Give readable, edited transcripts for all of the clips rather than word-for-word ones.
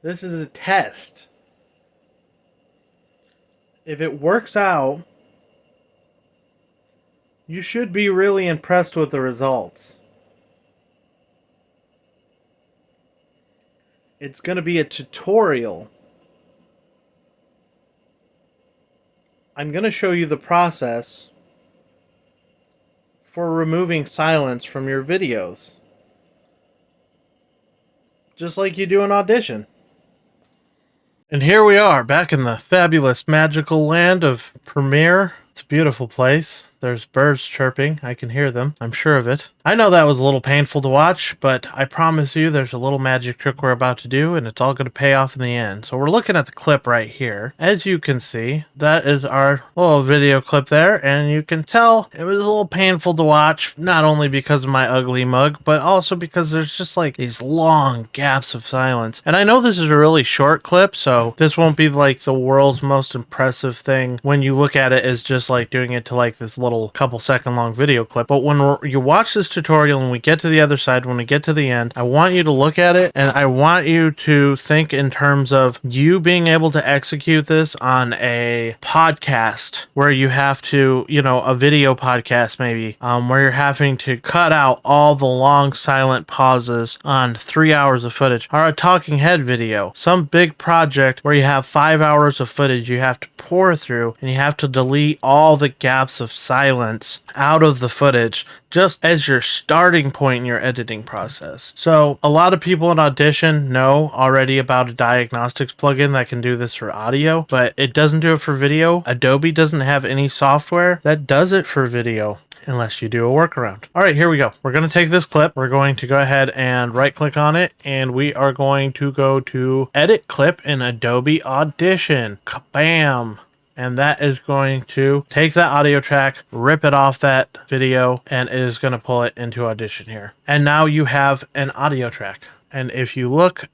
This is a test. If it works out, you should be really impressed with the results. It's going to be a tutorial. I'm going to show you the process for removing silence from your videos. Just like you do an audition. And here we are, back in the fabulous magical land of Premiere. It's a beautiful place. There's birds chirping. I can hear them. I'm sure of it. I know that was a little painful to watch, but I promise you there's a little magic trick we're about to do, and it's all going to pay off in the end. So we're looking at the clip right here. As you can see, that is our little video clip there, and you can tell it was a little painful to watch, not only because of my ugly mug, but also because there's just like these long gaps of silence. And I know this is a really short clip, so this won't be like the world's most impressive thing when you look at it as just like doing it to like this little couple second long video clip. But when you watch this tutorial and we get to the other side, when we get to the end, I want you to look at it and I want you to think in terms of you being able to execute this on a podcast where you have to, a video podcast maybe, where you're having to cut out all the long silent pauses on 3 hours of footage, or a talking head video, some big project where you have 5 hours of footage you have to pour through and you have to delete all the gaps of silence out of the footage just as your starting point in your editing process. So a lot of people in Audition know already about a diagnostics plugin that can do this for audio, but it doesn't do it for video. Adobe doesn't have any software that does it for video unless you do a workaround. All right, here we go. We're going to take this clip. We're going to go ahead and right click on it, and we are going to go to edit clip in Adobe Audition. Kabam! And that is going to take that audio track, rip it off that video, and it is going to pull it into Audition here. And now you have an audio track. And if you look,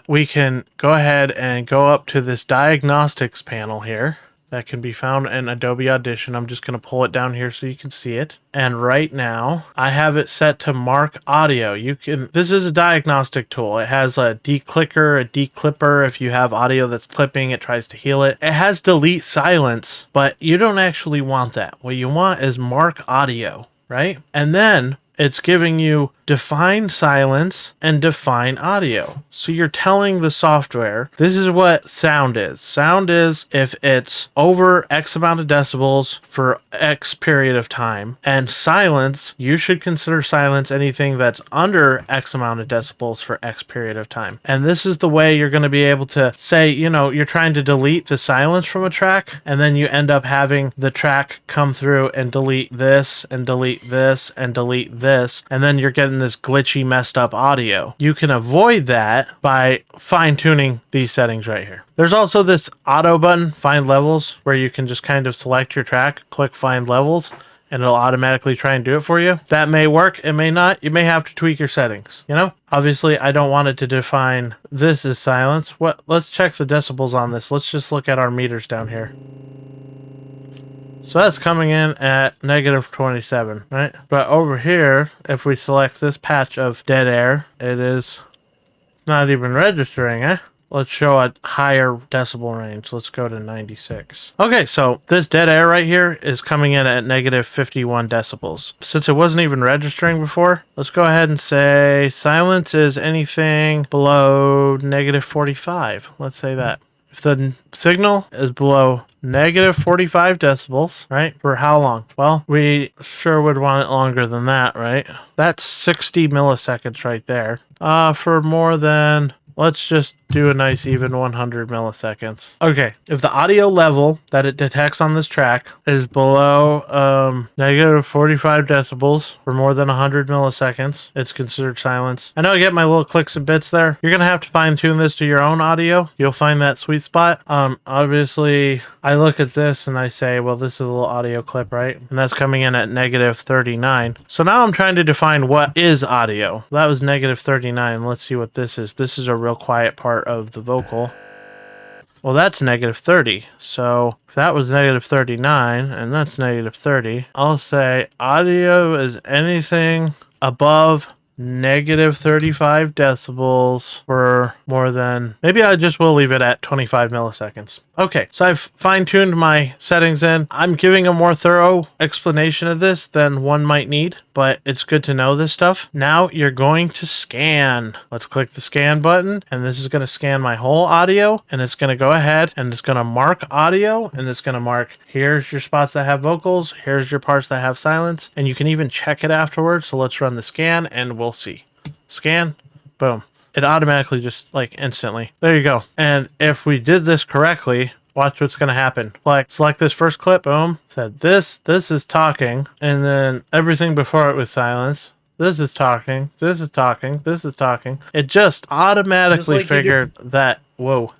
we can go ahead and go up to this diagnostics panel here that can be found in Adobe Audition. I'm just going to pull it down here so you can see it. And right now, I have it set to mark audio. This is a diagnostic tool. It has a declicker, a declipper. If you have audio that's clipping, it tries to heal it. It has delete silence, but you don't actually want that. What you want is mark audio, right? And then it's giving you define silence and define audio. So you're telling the software, this is what sound is. Sound is if it's over X amount of decibels for X period of time. And silence, you should consider silence anything that's under X amount of decibels for X period of time. And this is the way you're going to be able to say, you're trying to delete the silence from a track, and then you end up having the track come through and delete this and delete this and delete this, and then you're getting this glitchy, messed up audio. You can avoid that by fine-tuning these settings right here. There's also this auto button, find levels, where you can just kind of select your track, click find levels, and it'll automatically try and do it for you. That may work, it may not. You may have to tweak your settings, Obviously, I don't want it to define this as silence. Let's check the decibels on this. Let's just look at our meters down here. So that's coming in at negative 27, right? But over here, if we select this patch of dead air, it is not even registering, eh? Let's show a higher decibel range. Let's go to 96. Okay, so this dead air right here is coming in at negative 51 decibels. Since it wasn't even registering before, let's go ahead and say silence is anything below negative 45. Let's say that. If the signal is below negative 45 decibels, right? For how long? Well, we sure would want it longer than that, right? That's 60 milliseconds right there. For more than, let's just do a nice even 100 milliseconds. Okay, if the audio level that it detects on this track is below negative 45 decibels for more than 100 milliseconds, it's considered silence. I know I get my little clicks and bits there. You're gonna have to fine tune this to your own audio. You'll find that sweet spot. Obviously, I look at this and I say, well, this is a little audio clip, right? And that's coming in at negative 39. So now I'm trying to define what is audio. That was negative 39. Let's see what this is. This is a real quiet part of the vocal. Well, that's negative 30. So if that was negative 39 and that's negative 30, I'll say audio is anything above negative 35 decibels for more than, maybe I just will leave it at 25 milliseconds. Okay, so I've fine-tuned my settings in. I'm giving a more thorough explanation of this than one might need, but it's good to know this stuff. Now you're going to scan. Let's click the scan button, and this is going to scan my whole audio, and it's going to go ahead and it's going to mark audio, and it's going to mark, here's your spots that have vocals, here's your parts that have silence, and you can even check it afterwards. So let's run the scan and we'll see. Scan, boom. It automatically just like instantly. There you go. And if we did this correctly, watch what's going to happen. Like, select this first clip, boom. Said this is talking, and then everything before it was silence. This is talking, this is talking, this is talking. It just automatically figured that, whoa.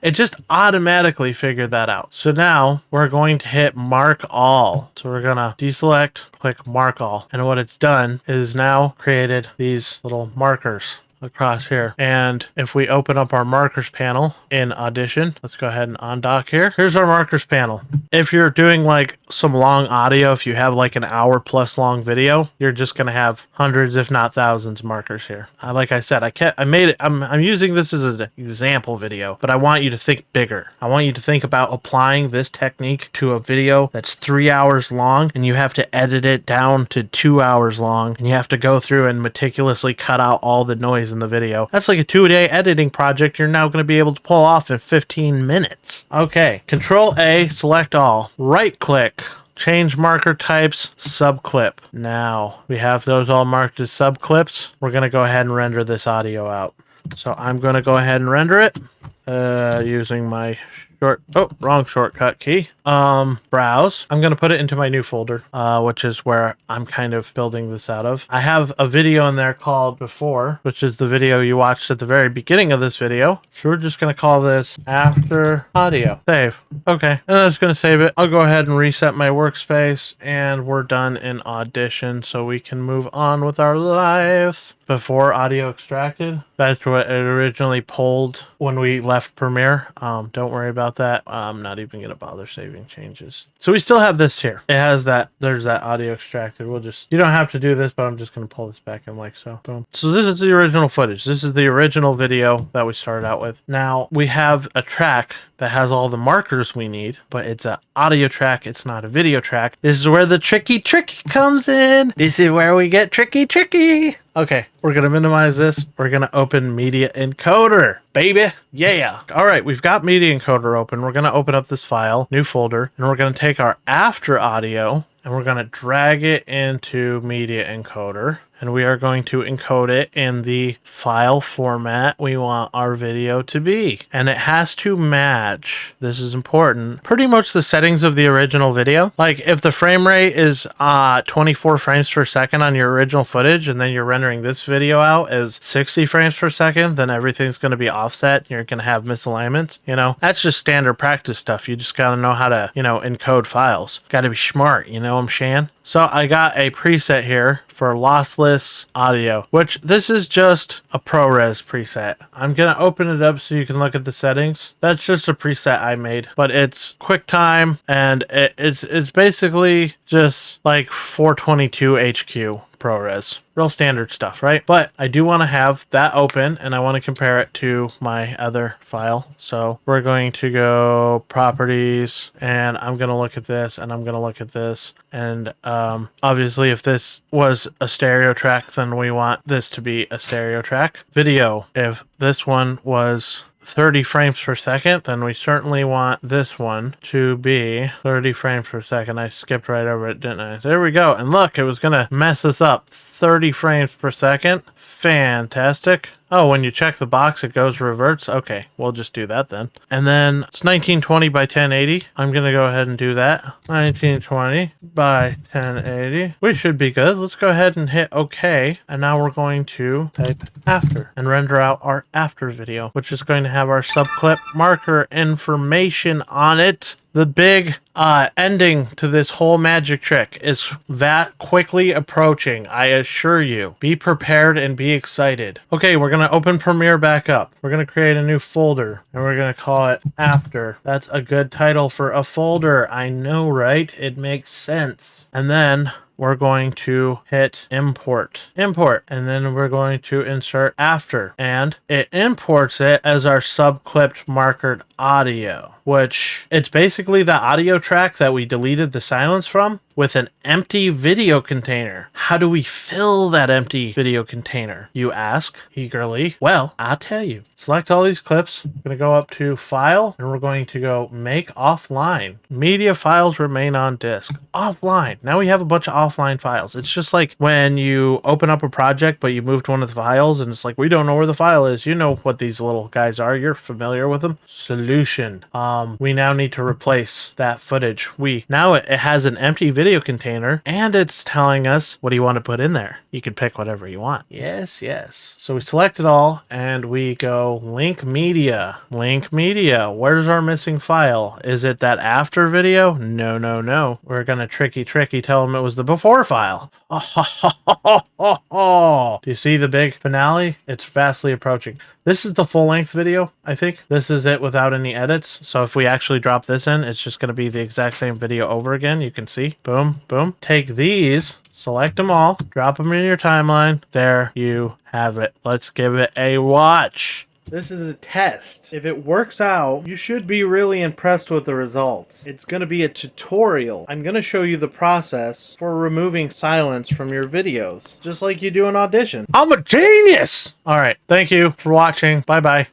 It just automatically figured that out. So now we're going to hit mark all. So we're going to deselect, click mark all. And what it's done is now created these little markers across here. And if we open up our markers panel in Audition, let's go ahead and undock here. Here's our markers panel. If you're doing like some long audio, if you have like an hour plus long video, you're just going to have hundreds, if not thousands of markers here. Like I said, I'm using this as an example video, but I want you to think bigger. I want you to think about applying this technique to a video that's 3 hours long, and you have to edit it down to 2 hours long, and you have to go through and meticulously cut out all the noise in the video. That's like a 2-day editing project you're now going to be able to pull off in 15 minutes. Okay, Control A, select all, right click, change marker types, subclip. Now we have those all marked as subclips. We're going to go ahead and render this audio out. So I'm going to go ahead and render it using my wrong shortcut key. Browse. I'm going to put it into my new folder, which is where I'm kind of building this out of. I have a video in there called Before, which is the video you watched at the very beginning of this video. So we're just going to call this After Audio. Save. Okay. And that's going to save it. I'll go ahead and reset my workspace, and we're done in Audition, so we can move on with our lives. Before audio extracted. That's what it originally pulled when we left Premiere. Don't worry about that. I'm not even going to bother saving changes. So we still have this here. It has that. There's that audio extracted. You don't have to do this, but I'm just going to pull this back in like so. Boom. So this is the original footage. This is the original video that we started out with. Now we have a track that has all the markers we need, but it's an audio track. It's not a video track. This is where the tricky comes in. This is where we get tricky. Okay, we're going to minimize this. We're going to open Media Encoder, baby. Yeah. All right, we've got Media Encoder open. We're going to open up this file, new folder, and we're going to take our After Audio, and we're going to drag it into Media Encoder. And we are going to encode it in the file format we want our video to be. And it has to match, this is important, pretty much the settings of the original video. Like if the frame rate is 24 frames per second on your original footage, and then you're rendering this video out as 60 frames per second, then everything's going to be offset. You're going to have misalignments. You know, that's just standard practice stuff. You just got to know how to, encode files. Got to be smart, you know what I'm saying? So I got a preset here for lossless audio, which this is just a ProRes preset. I'm going to open it up so you can look at the settings. That's just a preset I made, but it's QuickTime, and it's basically just like 422 HQ ProRes. Real standard stuff, right? But I do want to have that open, and I want to compare it to my other file. So we're going to go properties, and I'm going to look at this, and I'm going to look at this. And obviously if this was a stereo track, then we want this to be a stereo track. Video, if this one was 30 frames per second, then we certainly want this one to be 30 frames per second. I skipped right over it, didn't I? There we go. And look, it was going to mess us up. 30 frames per second. Fantastic. Oh, when you check the box, it goes reverts. Okay, we'll just do that then. And then it's 1920 by 1080. I'm going to go ahead and do that. 1920 by 1080. We should be good. Let's go ahead and hit OK. And now we're going to type after and render out our after video, which is going to have our subclip marker information on it. The big ending to this whole magic trick is that quickly approaching. I assure you. Be prepared and be excited. Okay, we're going to open Premiere back up. We're going to create a new folder, and we're going to call it After. That's a good title for a folder. I know, right? It makes sense. And then we're going to hit import, and then we're going to insert after, and it imports it as our subclipped markered audio, which it's basically the audio track that we deleted the silence from with an empty video container. How do we fill that empty video container, you ask eagerly? Well, I'll tell you. Select all these clips. I'm going to go up to File, and we're going to go Make Offline. Media files remain on disk. Offline. Now we have a bunch of offline files. It's just like when you open up a project, but you moved one of the files, and it's like, we don't know where the file is. You know what these little guys are. You're familiar with them. Solution. We now need to replace that footage. Now it has an empty video container, and it's telling us, what do you want to put in there? You can pick whatever you want. Yes, yes. So we select it all, and we go link media. Link media. Where's our missing file? Is it that after video? No, no, no. We're gonna tricky tell them it was the before file. Do you see the big finale? It's fastly approaching. This is the full-length video, I think. This is it without any edits. So if we actually drop this in, it's just going to be the exact same video over again. You can see. Boom, boom. Take these, select them all, drop them in your timeline. There you have it. Let's give it a watch. This is a test. If it works out, you should be really impressed with the results. It's going to be a tutorial. I'm going to show you the process for removing silence from your videos, just like you do in Audition. I'm a genius! All right. Thank you for watching. Bye-bye.